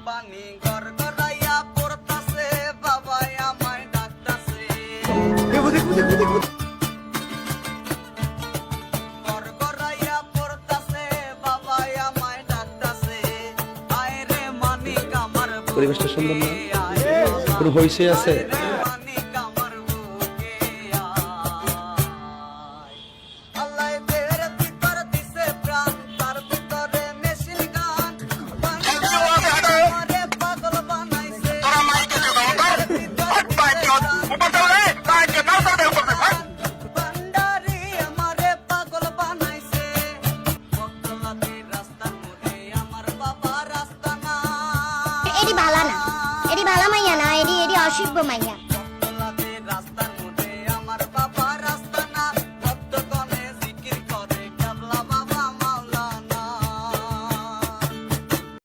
পানি গড়গড়াইয়া পড়তাছে বাবাই আমায় ডাকতাছে গড়গড়াইয়া পড়তাছে বাবাই আমায় ডাকতাছে আয় রে মানিক আমার পরিবেশটা সুন্দর না? কোনো হইছে আছে? মানিক আমার বুকে আল্লাহ বের ভিতর দিছে প্রাণ তার ভিতরে মেশিন গান আমারে পাগল বানাইছে ভান্ডারি আমারে পাগল বানাইছে বক্তলাতে রাস্তার মধ্যে আমার বাবা রাস্তা না এডি ভালা না, এডি ভালা মাইয়া না, এডি অসভ্য মাইয়া।